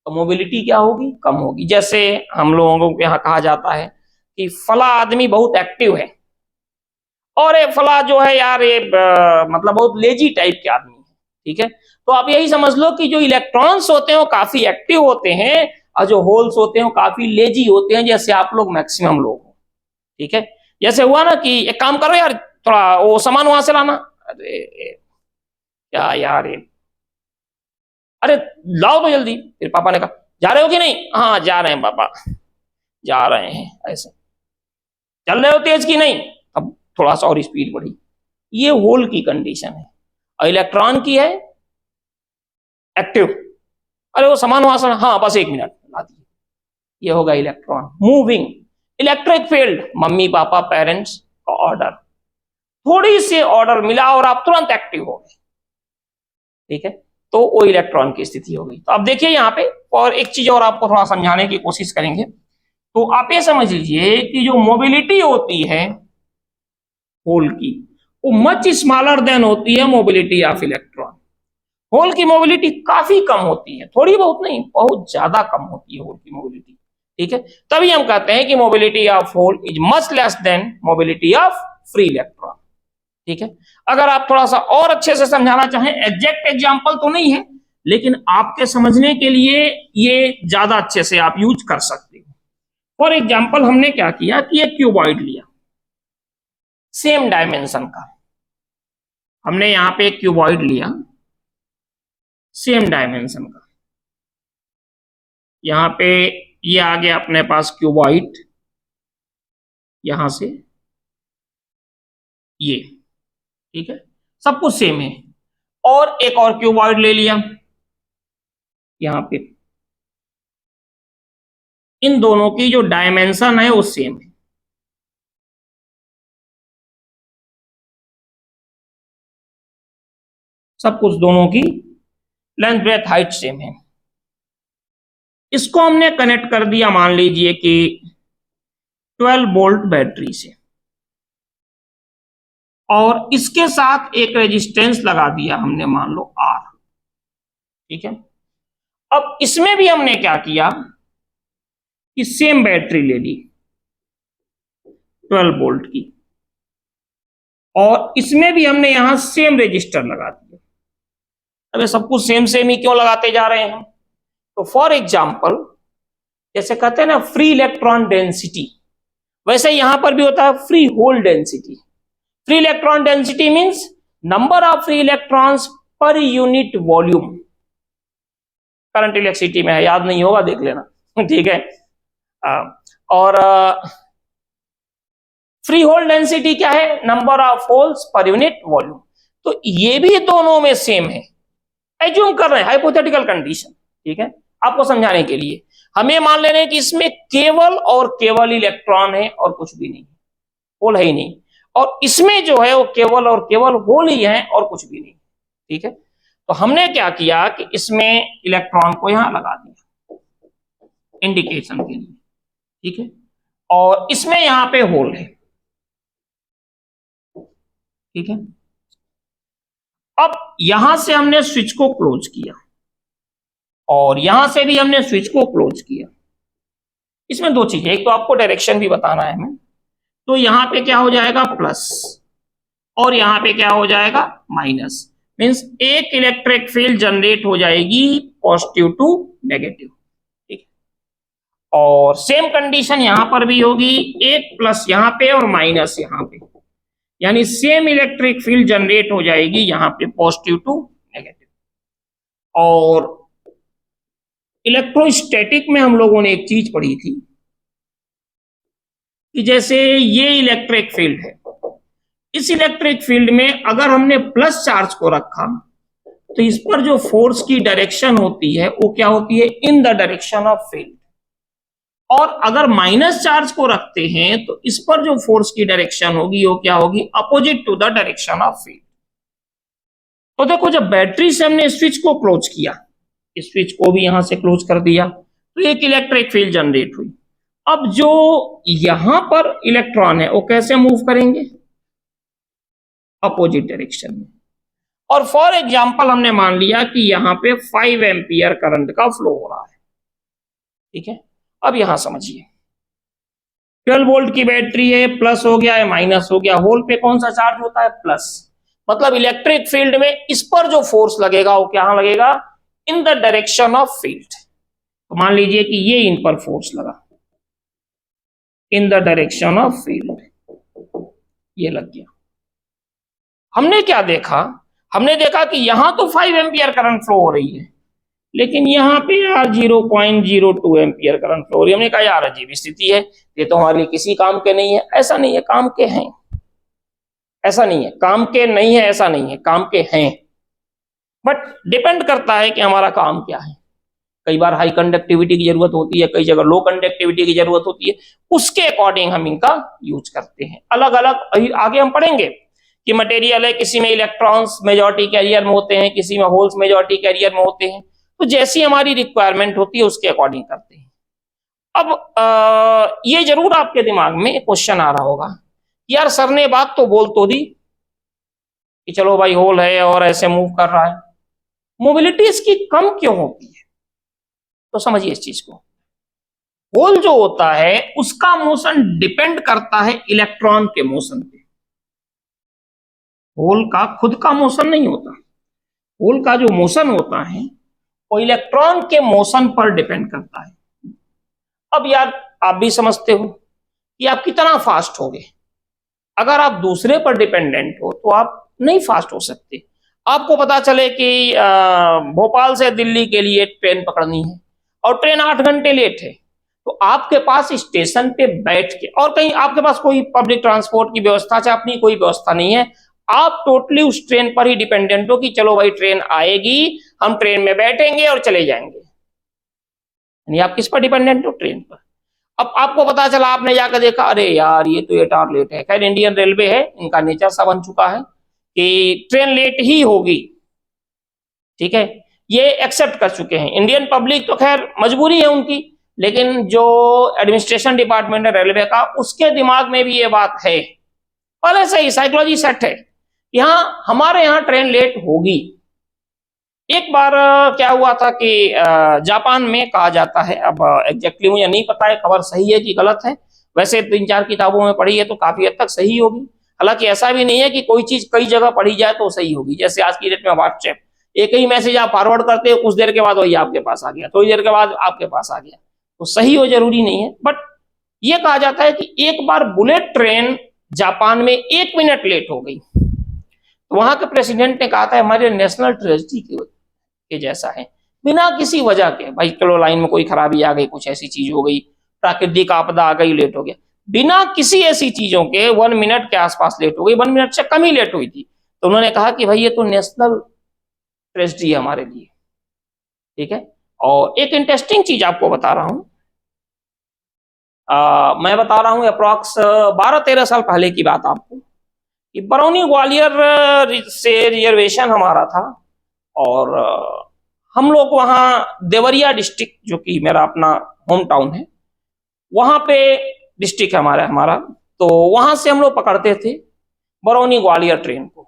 तो मोबिलिटी क्या होगी? कम होगी। जैसे हम लोगों को यहाँ कहा जाता है कि फला आदमी बहुत एक्टिव है और ये फला जो है यार ये मतलब बहुत लेजी टाइप के आदमी है, ठीक है। तो आप यही समझ लो कि जो इलेक्ट्रॉन्स होते हैं वो काफी एक्टिव होते हैं और जो होल्स होते हैं वो काफी लेजी होते हैं, जैसे आप लोग मैक्सिमम लोग हो, ठीक है। जैसे हुआ ना कि एक काम करो यार, थोड़ा वो सामान वहां से लाना, अरे क्या यार ये, अरे लाओ तो जल्दी। फिर पापा ने कहा जा रहे हो कि नहीं, हाँ जा रहे हैं पापा, जा रहे हैं, ऐसे चल रहे हो तेज की नहीं, अब थोड़ा सा और स्पीड बढ़ी। ये होल की कंडीशन है और इलेक्ट्रॉन की है एक्टिव, अरे वो सामान वहां से, हाँ बस 1 मिनट ला दिए। ये होगा electron moving. Electric field mummy papa parents का ऑर्डर, थोड़ी सी ऑर्डर मिला और आप तुरंत एक्टिव हो गए, ठीक है। तो वो इलेक्ट्रॉन की स्थिति हो गई। तो अब देखिए यहाँ पे और एक चीज और आपको थोड़ा समझाने की कोशिश करेंगे। तो आप ये समझ लीजिए कि जो मोबिलिटी होती है होल की वो मच स्मॉलर देन होती है मोबिलिटी ऑफ इलेक्ट्रॉन। होल की मोबिलिटी काफी कम होती है, थोड़ी बहुत नहीं, बहुत ज्यादा कम होती है होल की मोबिलिटी, ठीक है। तभी हम कहते हैं कि mobility of hole is much less than mobility of free electron, ठीक है। अगर आप थोड़ा सा और अच्छे से समझाना चाहें, एग्जैक्ट एग्जांपल तो नहीं है लेकिन आपके समझने के लिए ये ज्यादा अच्छे से आप यूज कर सकते हो। फॉर एग्जांपल हमने क्या किया कि एक क्यूबॉइड लिया सेम डायमेंशन का, हमने यहां पे एक क्यूबॉइड लिया सेम डायमेंशन का, यहां पे ये आ गया अपने पास क्यूबॉइड, यहां से ये, ठीक है, सब कुछ सेम है। और एक और क्यूबॉइड ले लिया यहां पे, इन दोनों की जो डायमेंशन है वो सेम है, सब कुछ दोनों की लेंथ ब्रेथ हाइट सेम है। इसको हमने कनेक्ट कर दिया मान लीजिए कि 12 वोल्ट बैटरी से और इसके साथ एक रेजिस्टेंस लगा दिया हमने, मान लो R, ठीक है। अब इसमें भी हमने क्या किया कि सेम बैटरी ले ली 12 वोल्ट की और इसमें भी हमने यहां सेम रेजिस्टर लगा दिया। अब ये सब कुछ सेम सेम ही क्यों लगाते जा रहे हैं? तो फॉर एग्जाम्पल जैसे कहते हैं ना फ्री इलेक्ट्रॉन डेंसिटी, वैसे यहां पर भी होता है free hole density. Free electron density means number of free electrons per unit volume. Current electricity में है, याद नहीं होगा देख लेना, ठीक है। और फ्री होल डेंसिटी क्या है? नंबर ऑफ होल्स पर यूनिट वॉल्यूम। तो ये भी दोनों में सेम है, एज्यूम कर रहे हैं हाइपोथेटिकल कंडीशन, ठीक है। आपको समझाने के लिए हमें मान ले रहे हैं कि इसमें केवल और केवल इलेक्ट्रॉन है और कुछ भी नहीं, होल है ही नहीं, और इसमें जो है वो केवल और केवल होल ही है और कुछ भी नहीं, ठीक है। तो हमने क्या किया कि इसमें इलेक्ट्रॉन को यहां लगा दिया इंडिकेशन के लिए, ठीक है, और इसमें यहां पे होल है, ठीक है। अब यहां से हमने स्विच को क्लोज किया और यहां से भी हमने स्विच को क्लोज किया। इसमें दो चीजें, एक तो आपको डायरेक्शन भी बताना है हमें, तो यहां पे क्या हो जाएगा प्लस और यहां पे क्या हो जाएगा माइनस, मींस एक इलेक्ट्रिक फील्ड जनरेट हो जाएगी पॉजिटिव टू नेगेटिव, ठीक। और सेम कंडीशन यहां पर भी होगी, एक प्लस यहां पे और माइनस यहां पे, यानी सेम इलेक्ट्रिक फील्ड जनरेट हो जाएगी यहां पे पॉजिटिव टू नेगेटिव। और इलेक्ट्रोस्टैटिक में हम लोगों ने एक चीज पढ़ी थी कि जैसे ये इलेक्ट्रिक फील्ड है, इस इलेक्ट्रिक फील्ड में अगर हमने प्लस चार्ज को रखा तो इस पर जो फोर्स की डायरेक्शन होती है वो क्या होती है? In the direction of field. और अगर माइनस चार्ज को रखते हैं तो इस पर जो फोर्स की डायरेक्शन होगी वो क्या होगी? Opposite to the direction of field. तो देखो जब बैटरी से हमने स्विच को क्लोज किया, इस स्विच को भी यहां से क्लोज कर दिया, तो एक इलेक्ट्रिक फील्ड जनरेट हुई। अब जो यहां पर इलेक्ट्रॉन है वो कैसे मूव करेंगे? अपोजिट डायरेक्शन में। और फॉर एग्जांपल हमने मान लिया कि यहां पे 5 एम्पियर करंट का फ्लो हो रहा है, ठीक है। अब यहां समझिए 12 वोल्ट की बैटरी है, प्लस हो गया है माइनस हो गया, होल पे कौन सा चार्ज होता है? प्लस। मतलब इलेक्ट्रिक फील्ड में इस पर जो फोर्स लगेगा वो क्या लगेगा? In the direction of field. तो मान लीजिए कि ये इन पर फोर्स लगा in the direction of field, ये लग गया। हमने क्या देखा? हमने देखा कि यहां तो 5 एम्पियर करंट फ्लो हो रही है, लेकिन यहाँ पे यार 0.02 एम्पियर करंट फ्लो हो रही है। हमने कहा यार अजीब स्थिति है, ये तो हमारे लिए किसी काम के नहीं है। ऐसा नहीं है, काम के हैं। ऐसा नहीं है काम के नहीं है, ऐसा नहीं है, काम के हैं, बट डिपेंड करता है कि हमारा काम क्या है। कई बार हाई कंडक्टिविटी की जरूरत होती है, कई जगह लो कंडक्टिविटी की जरूरत होती है, उसके अकॉर्डिंग हम इनका यूज करते हैं। अलग अलग आगे हम पढ़ेंगे कि मटेरियल है, किसी में इलेक्ट्रॉन्स मेजॉरिटी कैरियर में होते हैं, किसी में होल्स मेजॉरिटी कैरियर में होते हैं। तो जैसी हमारी रिक्वायरमेंट होती है उसके अकॉर्डिंग करते हैं। अब ये जरूर आपके दिमाग में क्वेश्चन आ रहा होगा कि यार सर ने बात तो बोल तो दी कि चलो भाई होल है और ऐसे मूव कर रहा है, मोबिलिटी इसकी कम क्यों होती है? तो समझिए इस चीज को। होल जो होता है उसका मोशन डिपेंड करता है इलेक्ट्रॉन के मोशन पे। होल का खुद का मोशन नहीं होता, होल का जो मोशन होता है वो इलेक्ट्रॉन के मोशन पर डिपेंड करता है। अब यार आप भी समझते हो कि आप कितना फास्ट होगे। अगर आप दूसरे पर डिपेंडेंट हो तो आप नहीं फास्ट हो सकते। आपको पता चले कि भोपाल से दिल्ली के लिए ट्रेन पकड़नी है और ट्रेन 8 घंटे लेट है, तो आपके पास स्टेशन पे बैठ के, और कहीं आपके पास कोई पब्लिक ट्रांसपोर्ट की व्यवस्था चाहे अपनी कोई व्यवस्था नहीं है, आप टोटली उस ट्रेन पर ही डिपेंडेंट हो कि चलो भाई ट्रेन आएगी, हम ट्रेन में बैठेंगे और चले जाएंगे। यानी आप किस पर डिपेंडेंट हो? ट्रेन पर। अब आपको पता चला, आपने जाकर देखा अरे यार ये तो 8 आवर लेट है। खैर इंडियन रेलवे है, इनका नेचर सा बन चुका है कि ट्रेन लेट ही होगी, ठीक है, ये एक्सेप्ट कर चुके हैं। इंडियन पब्लिक तो खैर मजबूरी है उनकी, लेकिन जो एडमिनिस्ट्रेशन डिपार्टमेंट है रेलवे का, उसके दिमाग में भी ये बात है, पहले से ही साइकोलॉजी सेट है कि हाँ हमारे यहाँ ट्रेन लेट होगी। एक बार क्या हुआ था कि जापान में कहा जाता है, अब एग्जैक्टली मुझे नहीं पता है खबर सही है कि गलत है, वैसे 3-4 किताबों में पढ़ी है तो काफी हद तक सही होगी। हालांकि ऐसा भी नहीं है कि कोई चीज कई जगह पढ़ी जाए तो सही होगी। जैसे आज की डेट में व्हाट्सएप, एक ही मैसेज आप फॉरवर्ड करते हो, कुछ देर के बाद वही आपके पास आ गया, थोड़ी देर के बाद आपके पास आ गया, तो सही हो जरूरी नहीं है। बट ये कहा जाता है कि एक बार बुलेट ट्रेन जापान में 1 मिनट लेट हो गई, तो वहां के प्रेसिडेंट ने कहा था हमारे नेशनल ट्रेजेडी के जैसा है, बिना किसी वजह के, भाई चलो लाइन में कोई खराबी आ गई, कुछ ऐसी चीज हो गई, प्राकृतिक आपदा आ गई, लेट हो गया, बिना किसी ऐसी चीजों के 1 मिनट के आसपास लेट हो गई, 1 मिनट से कम ही लेट हुई थी। तो उन्होंने कहा कि भाई ये तो नेशनल ट्रेजेडी है हमारे लिए, ठीक है। और एक इंटरेस्टिंग चीज आपको बता रहा हूं, मैं बता रहा हूं अप्रॉक्स 12-13 साल पहले की बात आपको, कि बरौनी ग्वालियर से रिजर्वेशन हमारा था, और हम लोग वहाँ देवरिया डिस्ट्रिक्ट, जो कि मेरा अपना होम टाउन है, वहाँ पे डिस्ट्रिक्ट है हमारा, तो वहाँ से हम लोग पकड़ते थे बरौनी ग्वालियर ट्रेन को।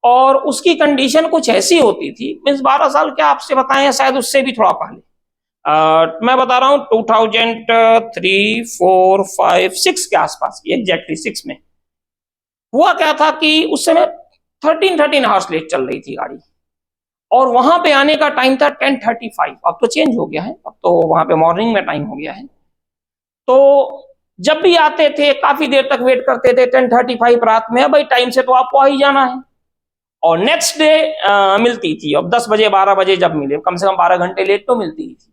और उसकी कंडीशन कुछ ऐसी होती थी, मीन्स 12 साल क्या आपसे बताएं, शायद उससे भी थोड़ा पहले, मैं बता रहा हूँ 2003, 4, 5, 6 के आसपास, एग्जैक्टली 6 में हुआ क्या था कि उस समय 13 आवर्स लेट चल रही थी गाड़ी, और वहां पे आने का टाइम था 10:35। अब तो चेंज हो गया है, अब तो वहां पे मॉर्निंग में टाइम हो गया है। तो जब भी आते थे काफी देर तक वेट करते थे, 10:35 रात में, भाई टाइम से तो आपको आ ही जाना है। और नेक्स्ट डे मिलती थी, अब 10 बजे 12 बजे जब मिले, कम से कम 12 घंटे लेट तो मिलती ही थी,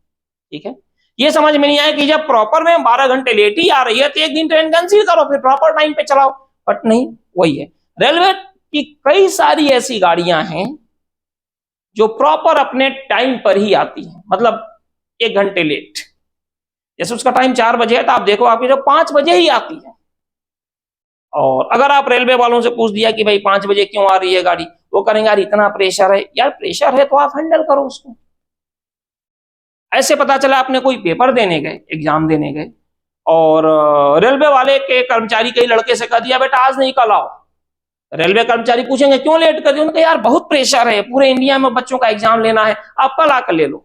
ठीक है। ये समझ में नहीं आया कि जब प्रॉपर में 12 घंटे लेट ही आ रही है तो एक दिन ट्रेन कैंसिल करो, फिर प्रॉपर टाइम पे चलाओ। बट नहीं, वही है, रेलवे की कई सारी ऐसी गाड़ियां हैं जो प्रॉपर अपने टाइम पर ही आती है, मतलब 1 घंटे लेट। जैसे उसका टाइम 4 बजे है तो आप देखो आपकी जो 5 बजे ही आती है। और अगर आप रेलवे वालों से पूछ दिया कि भाई 5 बजे क्यों आ रही है गाड़ी, वो करेंगे यार इतना प्रेशर है। यार प्रेशर है तो आप हैंडल करो उसको। ऐसे पता चला आपने कोई पेपर देने गए, एग्जाम देने गए, और रेलवे वाले के कर्मचारी के लड़के से कह दिया बेटा आज नहीं कल आओ। रेलवे कर्मचारी पूछेंगे क्यों लेट कर दिया, उनका यार बहुत प्रेशर है, पूरे इंडिया में बच्चों का एग्जाम लेना है, आप कल आकर ले लो,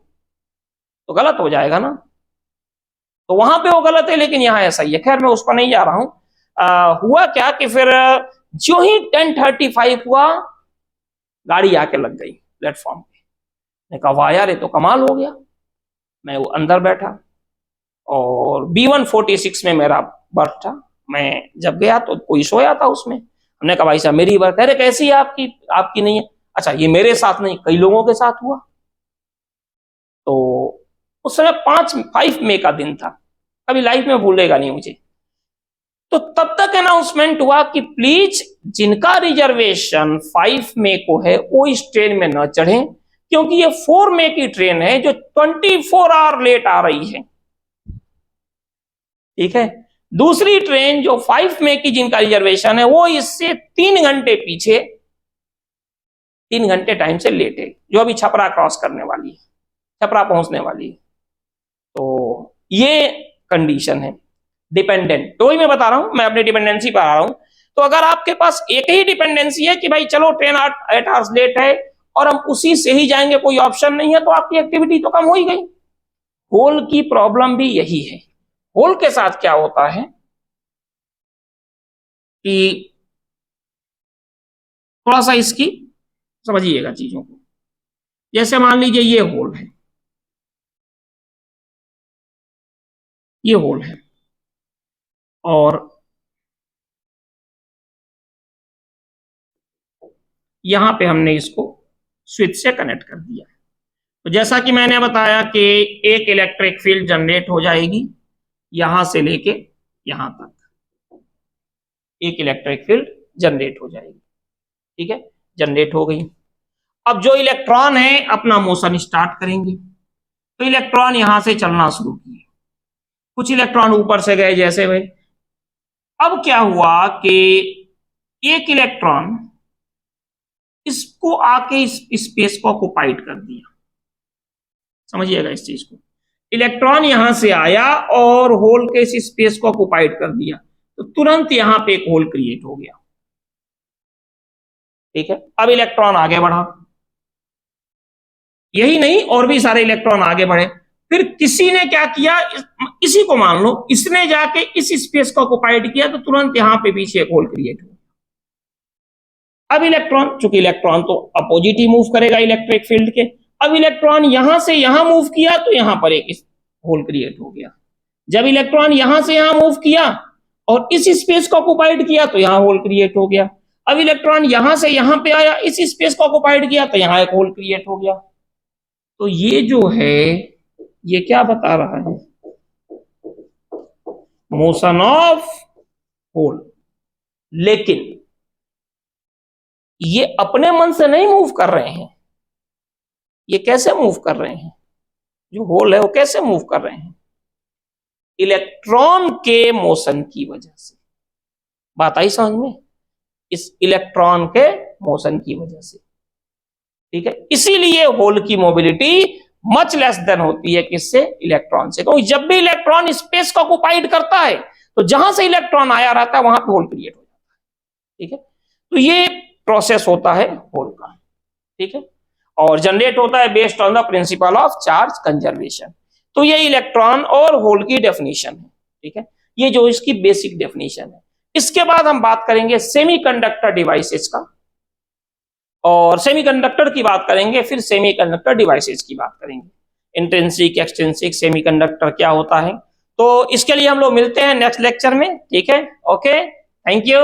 तो गलत हो जाएगा ना। तो वहां पे वो गलत है, लेकिन यहाँ ऐसा ही है। खैर मैं उस पर नहीं जा रहा हूं। हुआ क्या कि फिर जो ही 10:35 हुआ, गाड़ी आके लग गई प्लेटफॉर्म पे। मैं कहा वाह यार, ये तो कमाल हो गया। मैं वो अंदर बैठा और B146 में मेरा बर्थ था। मैं जब गया तो कोई सोया था उसमें। हमने कहा भाई साहब मेरी बर्थ है। अरे कैसी है आपकी? आपकी नहीं है। अच्छा, ये मेरे साथ नहीं, कई लोगों के साथ हुआ। तो उस समय 5 मई का दिन था, कभी लाइफ में भूलेगा नहीं मुझे। तो तब तक अनाउंसमेंट हुआ कि प्लीज जिनका रिजर्वेशन 5 मई को है वो इस ट्रेन में न चढ़े, क्योंकि ये 4 मई की ट्रेन है जो 24 आवर लेट आ रही है। ठीक है। दूसरी ट्रेन जो 5 मई की जिनका रिजर्वेशन है वो इससे 3 घंटे पीछे, 3 घंटे टाइम से लेट है, जो अभी छपरा क्रॉस करने वाली है, छपरा पहुंचने वाली है। तो ये कंडीशन है डिपेंडेंट। तो वही मैं बता रहा हूं, मैं अपनी डिपेंडेंसी पर आ रहा हूं। तो अगर आपके पास एक ही डिपेंडेंसी है कि भाई चलो ट्रेन 8 आवर्स लेट है और हम उसी से ही जाएंगे, कोई ऑप्शन नहीं है, तो आपकी एक्टिविटी तो कम हो ही गई। होल की प्रॉब्लम भी यही है। होल के साथ क्या होता है कि थोड़ा सा इसकी समझिएगा चीजों को। जैसे मान लीजिए ये होल है, ये होल है और यहां पे हमने इसको स्विच से कनेक्ट कर दिया। तो जैसा कि मैंने बताया कि एक इलेक्ट्रिक फील्ड जनरेट हो जाएगी यहां से लेके यहां तक, एक इलेक्ट्रिक फील्ड जनरेट हो जाएगी। ठीक है, जनरेट हो गई। अब जो इलेक्ट्रॉन है अपना मोशन स्टार्ट करेंगे। तो इलेक्ट्रॉन यहां से चलना शुरू किए, कुछ इलेक्ट्रॉन ऊपर से गए जैसे भाई। अब क्या हुआ कि एक इलेक्ट्रॉन इसको आके इस स्पेस को ऑक्युपाइड कर दिया। समझिएगा इस चीज को। इलेक्ट्रॉन यहां से आया और होल के इस स्पेस को ऑक्युपाइड कर दिया, तो तुरंत यहां पे एक होल क्रिएट हो गया। ठीक है, अब इलेक्ट्रॉन आगे बढ़ा, यही नहीं और भी सारे इलेक्ट्रॉन आगे बढ़े। फिर किसी ने क्या किया, इसी को मान लो, इसने जाके इस स्पेस को ऑक्युपाइड किया, तो तुरंत यहां पे पीछे एक होल क्रिएट हुआ। अब इलेक्ट्रॉन, चूंकि इलेक्ट्रॉन तो अपोजिट ही मूव करेगा इलेक्ट्रिक फील्ड के, अब इलेक्ट्रॉन यहां से यहां मूव किया तो यहां पर एक होल क्रिएट हो गया। जब इलेक्ट्रॉन यहां से यहां मूव किया और इस स्पेस को ऑक्युपाइड किया तो यहां होल क्रिएट हो गया। अब इलेक्ट्रॉन यहां से यहां पे आया, इस स्पेस को ऑक्युपाइड किया तो यहां एक होल क्रिएट हो गया। तो ये जो है ये क्या बता रहा है, मोशन ऑफ होल। लेकिन ये अपने मन से नहीं मूव कर रहे हैं। ये कैसे मूव कर रहे हैं, जो होल है वो कैसे मूव कर रहे हैं, इलेक्ट्रॉन के मोशन की वजह से। बात आई समझ में, इस इलेक्ट्रॉन के मोशन की वजह से। ठीक है, इसीलिए होल की मोबिलिटी मच लेस देन होती है किससे, इलेक्ट्रॉन से। क्योंकि जब भी इलेक्ट्रॉन स्पेस को ऑक्युपाइड करता है तो जहां से इलेक्ट्रॉन आया रहता है वहां पे होल क्रिएट हो जाता है। ठीक है, तो ये प्रोसेस होता है होल का। ठीक है, और जनरेट होता है based on the principle of charge conservation. तो ये इलेक्ट्रॉन और होल की डेफिनेशन है। ठीक है, ये जो इसकी बेसिक डेफिनेशन है। इसके बाद हम बात करेंगे सेमीकंडक्टर डिवाइसेस का, और सेमीकंडक्टर की बात करेंगे, फिर सेमीकंडक्टर डिवाइसेस की बात करेंगे। इंट्रिंसिक एक्सट्रिंसिक सेमीकंडक्टर क्या होता है। तो इसके लिए हम लोग मिलते हैं नेक्स्ट लेक्चर में। ठीक है, ओके, थैंक यू।